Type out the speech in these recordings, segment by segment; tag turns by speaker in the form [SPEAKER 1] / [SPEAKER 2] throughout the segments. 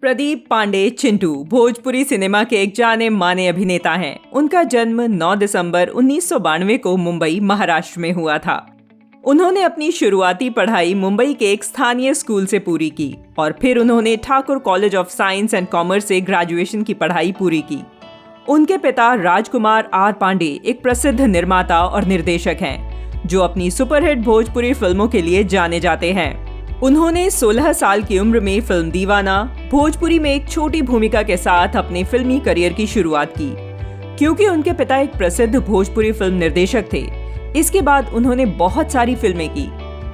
[SPEAKER 1] Pradeep Pandey Chintu Bhojpuri cinema के एक जाने माने अभिनेता हैं। उनका जन्म 9 दिसंबर 1992 को मुंबई, महाराष्ट्र में हुआ था। उन्होंने अपनी शुरुआती पढ़ाई मुंबई के एक स्थानीय स्कूल से पूरी की और फिर उन्होंने Thakur college of science and commerce से ग्रेजुएशन की पढ़ाई पूरी की। उनके पिता राजकुमार आर पांडे एक प्रसिद्ध निर्माता और निर्देशक हैं, जो अपनी सुपरहिट भोजपुरी फिल्मों के लिए जाने जाते हैं। उन्होंने 16 साल की उम्र में फिल्म दीवाना भोजपुरी में एक छोटी भूमिका के साथ अपने फिल्मी करियर की शुरुआत की। क्योंकि उनके पिता एक प्रसिद्ध भोजपुरी फिल्म निर्देशक थे, इसके बाद उन्होंने बहुत सारी फिल्में की,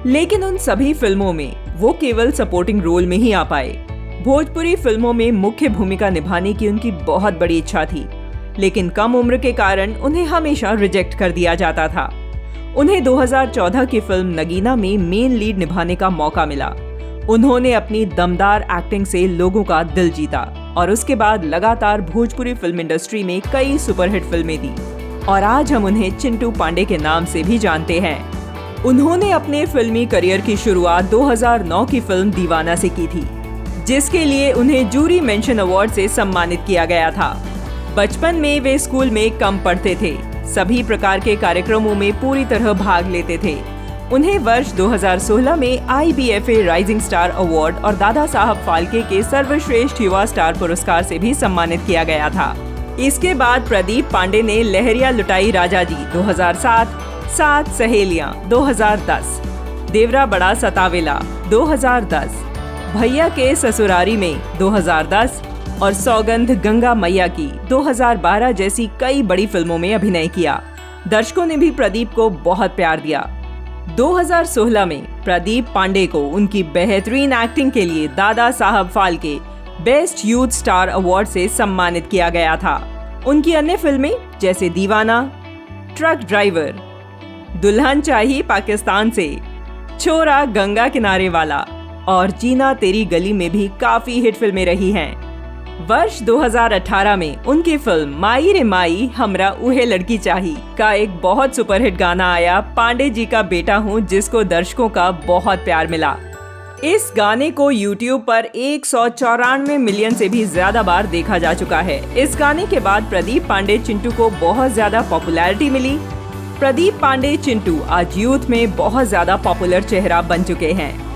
[SPEAKER 1] लेकिन उन सभी फिल्मों में वो केवल सपोर्टिंग रोल में ही आ पाए। भोजपुरी फिल्मों में मुख्य भूमिका निभाने की उनकी बहुत बड़ी इच्छा थी, लेकिन कम उम्र के कारण उन्हें हमेशा रिजेक्ट कर दिया जाता था। उन्हें 2014 की फिल्म नगीना में मेन लीड निभाने का मौका मिला। उन्होंने अपनी दमदार एक्टिंग से लोगों का दिल जीता और उसके बाद लगातार भोजपुरी फिल्म इंडस्ट्री में कई सुपरहिट फिल्में दी और आज हम उन्हें चिंटू पांडे के नाम से भी जानते हैं। उन्होंने अपने फिल्मी करियर की शुरुआत 2009 की फिल्म दीवाना से की थी, जिसके लिए उन्हें जूरी मेंशन अवार्ड से सम्मानित किया गया था। बचपन में वे स्कूल में कम पढ़ते थे, सभी प्रकार के कार्यक्रमों में पूरी तरह भाग लेते थे। उन्हें वर्ष 2016 में IBFA राइजिंग स्टार अवार्ड और दादा साहब फाल्के के सर्वश्रेष्ठ युवा स्टार पुरस्कार से भी सम्मानित किया गया था। इसके बाद प्रदीप पांडे ने लहरिया लुटाई राजाजी 2007, 7 सहेलियां 2010, देवरा बड़ा सतावेला 2010, भैया के ससुरारी में 2010 और सौगंध गंगा मैया की 2012 जैसी कई बड़ी फिल्मों में अभिनय किया। दर्शकों ने भी प्रदीप को बहुत प्यार दिया। 2016 में प्रदीप पांडे को उनकी बेहतरीन एक्टिंग के लिए Dada Saheb Phalke best youth star award से सम्मानित किया गया था। उनकी अन्य फिल्में जैसे दीवाना, ट्रक ड्राइवर, दुल्हन चाहिए पाकिस्तान से, छोरा गंगा किनारे वाला और जीना तेरी गली में भी काफी हिट फिल्में रही हैं। वर्ष 2018 में उनकी फिल्म माई रे माई हमरा उहे लड़की चाही का एक बहुत सुपरहिट गाना आया, पांडे जी का बेटा हूँ, जिसको दर्शकों का बहुत प्यार मिला। इस गाने को YouTube पर 194 मिलियन से भी ज्यादा बार देखा जा चुका है। इस गाने के बाद प्रदीप पांडे चिंटू को बहुत ज्यादा पॉपुलैरिटी मिली। प्रदीप पांडे चिंटू आज यूथ में बहुत ज्यादा पॉपुलर चेहरा बन चुके हैं।